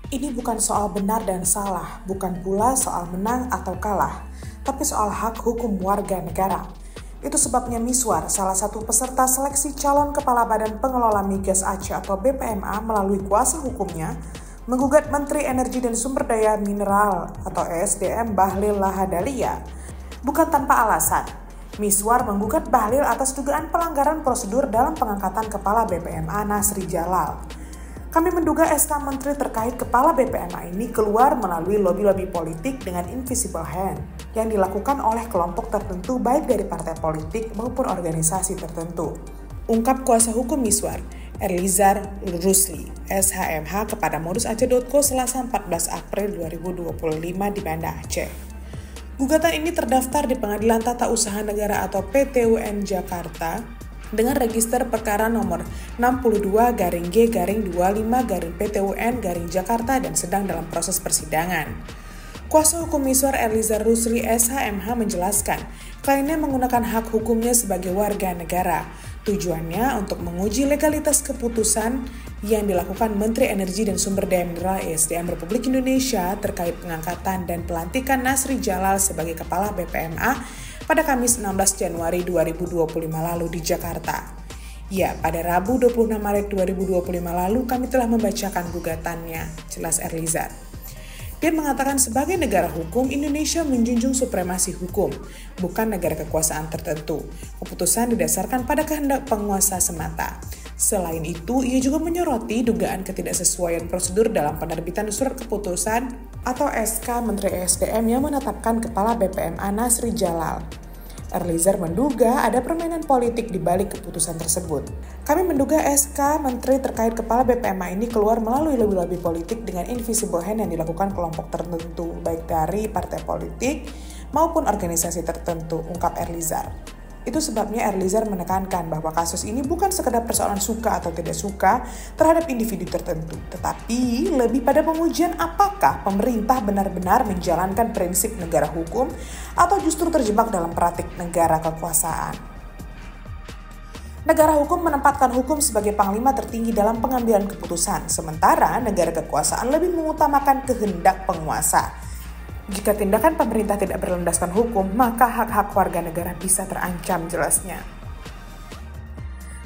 Ini bukan soal benar dan salah, bukan pula soal menang atau kalah, tapi soal hak hukum warga negara. Itu sebabnya Miswar, salah satu peserta seleksi calon Kepala Badan Pengelola Migas Aceh atau BPMA melalui kuasa hukumnya, menggugat Menteri Energi dan Sumber Daya Mineral atau ESDM Bahlil Lahadalia. Bukan tanpa alasan, Miswar menggugat Bahlil atas dugaan pelanggaran prosedur dalam pengangkatan Kepala BPMA Nasri Jalal. Kami menduga SK Menteri terkait Kepala BPMA ini keluar melalui lobi-lobi politik dengan invisible hand yang dilakukan oleh kelompok tertentu baik dari partai politik maupun organisasi tertentu. Ungkap kuasa hukum Miswar, Erlizar Rusli, SHMH kepada modusaceh.co Selasa 14 April 2025 di Banda Aceh. Gugatan ini terdaftar di Pengadilan Tata Usaha Negara atau PTUN Jakarta dengan register perkara nomor 62-G-25-PTUN-Jakarta dan sedang dalam proses persidangan. Kuasa hukum Miswar Erlizar Rusli SHMH menjelaskan, kliennya menggunakan hak hukumnya sebagai warga negara. Tujuannya untuk menguji legalitas keputusan yang dilakukan Menteri Energi dan Sumber Daya Mineral ESDM Republik Indonesia terkait pengangkatan dan pelantikan Nasri Jalal sebagai Kepala BPMA pada Kamis 16 Januari 2025 lalu di Jakarta. Ya, pada Rabu 26 Maret 2025 lalu kami telah membacakan gugatannya, jelas Erlizar. Dia mengatakan sebagai negara hukum, Indonesia menjunjung supremasi hukum, bukan negara kekuasaan tertentu. Keputusan didasarkan pada kehendak penguasa semata. Selain itu, ia juga menyoroti dugaan ketidaksesuaian prosedur dalam penerbitan surat keputusan atau SK Menteri ESDM yang menetapkan Kepala BPMA Nasri Jalal. Erlizar menduga ada permainan politik di balik keputusan tersebut. Kami menduga SK Menteri terkait Kepala BPMA ini keluar melalui lobi-lobi politik dengan invisible hand yang dilakukan kelompok tertentu, baik dari partai politik maupun organisasi tertentu, ungkap Erlizar. Itu sebabnya Erlizar menekankan bahwa kasus ini bukan sekedar persoalan suka atau tidak suka terhadap individu tertentu, tetapi lebih pada pengujian apakah pemerintah benar-benar menjalankan prinsip negara hukum atau justru terjebak dalam praktik negara kekuasaan. Negara hukum menempatkan hukum sebagai panglima tertinggi dalam pengambilan keputusan, sementara negara kekuasaan lebih mengutamakan kehendak penguasa. Jika tindakan pemerintah tidak berlandaskan hukum, maka hak-hak warga negara bisa terancam, jelasnya.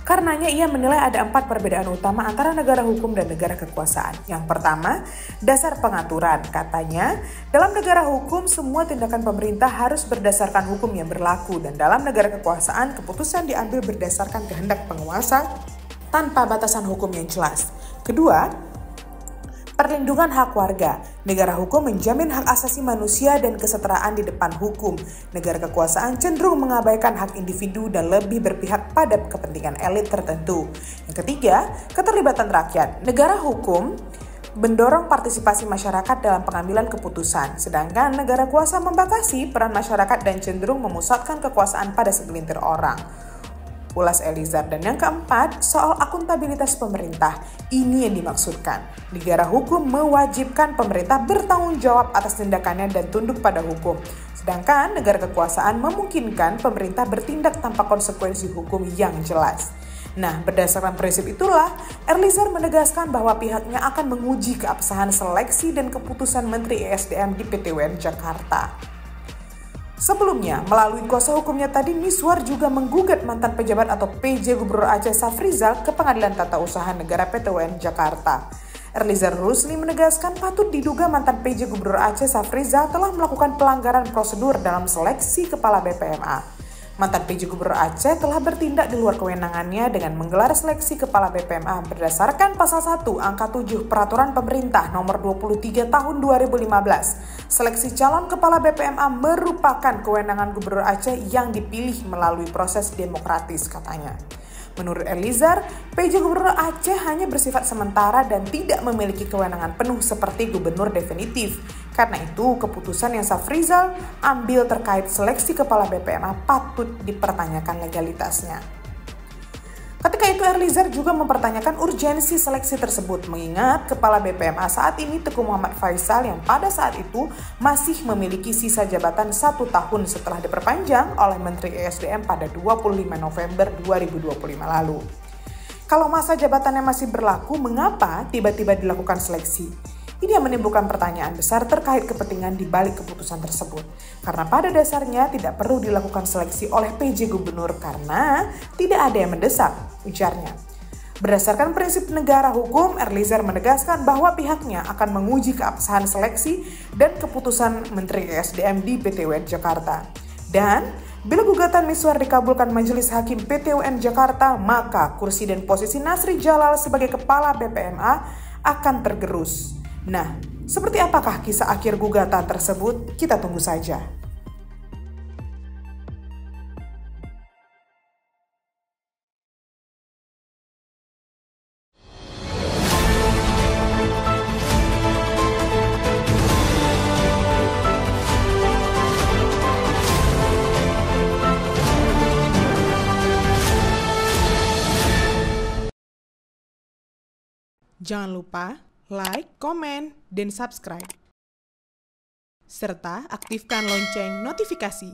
Karenanya ia menilai ada 4 perbedaan utama antara negara hukum dan negara kekuasaan. Yang pertama, dasar pengaturan. Katanya, dalam negara hukum semua tindakan pemerintah harus berdasarkan hukum yang berlaku dan dalam negara kekuasaan keputusan diambil berdasarkan kehendak penguasa tanpa batasan hukum yang jelas. Kedua, perlindungan hak warga. Negara hukum menjamin hak asasi manusia dan kesetaraan di depan hukum. Negara kekuasaan cenderung mengabaikan hak individu dan lebih berpihak pada kepentingan elit tertentu. Yang ketiga, keterlibatan rakyat. Negara hukum mendorong partisipasi masyarakat dalam pengambilan keputusan, sedangkan negara kuasa membatasi peran masyarakat dan cenderung memusatkan kekuasaan pada segelintir orang, ulas Erlizar. Dan yang keempat, soal akuntabilitas pemerintah. Ini yang dimaksudkan. Negara hukum mewajibkan pemerintah bertanggung jawab atas tindakannya dan tunduk pada hukum. Sedangkan negara kekuasaan memungkinkan pemerintah bertindak tanpa konsekuensi hukum yang jelas. Nah, berdasarkan prinsip itulah, Erlizar menegaskan bahwa pihaknya akan menguji keabsahan seleksi dan keputusan Menteri ESDM di PTUN Jakarta. Sebelumnya, melalui kuasa hukumnya tadi, Miswar juga menggugat mantan pejabat atau PJ Gubernur Aceh Safrizal ke Pengadilan Tata Usaha Negara PTUN Jakarta. Erlizar Rusli menegaskan patut diduga mantan PJ Gubernur Aceh Safrizal telah melakukan pelanggaran prosedur dalam seleksi Kepala BPMA. Mantan PJ Gubernur Aceh telah bertindak di luar kewenangannya dengan menggelar seleksi Kepala BPMA berdasarkan Pasal 1 Angka 7 Peraturan Pemerintah Nomor 23 Tahun 2015. Seleksi calon Kepala BPMA merupakan kewenangan Gubernur Aceh yang dipilih melalui proses demokratis, katanya. Menurut Erlizar, PJ Gubernur Aceh hanya bersifat sementara dan tidak memiliki kewenangan penuh seperti gubernur definitif. Karena itu, keputusan yang Safrizal ambil terkait seleksi Kepala BPMA patut dipertanyakan legalitasnya. Ketika itu Erlizar juga mempertanyakan urgensi seleksi tersebut mengingat Kepala BPMA saat ini Teguh Muhammad Faisal yang pada saat itu masih memiliki sisa jabatan 1 tahun setelah diperpanjang oleh Menteri ESDM pada 25 November 2025 lalu. Kalau masa jabatannya masih berlaku, mengapa tiba-tiba dilakukan seleksi? Ini yang menimbulkan pertanyaan besar terkait kepentingan di balik keputusan tersebut. Karena pada dasarnya tidak perlu dilakukan seleksi oleh PJ Gubernur karena tidak ada yang mendesak, ujarnya. Berdasarkan prinsip negara hukum, Eliezer menegaskan bahwa pihaknya akan menguji keabsahan seleksi dan keputusan Menteri ESDM di PT UN Jakarta. Dan bila gugatan Miswar dikabulkan Majelis Hakim PT UN Jakarta, maka kursi dan posisi Nasri Jalal sebagai Kepala BPMA akan tergerus. Nah, seperti apakah kisah akhir gugatan tersebut? Kita tunggu saja. Jangan lupa like, komen, dan subscribe. Serta aktifkan lonceng notifikasi.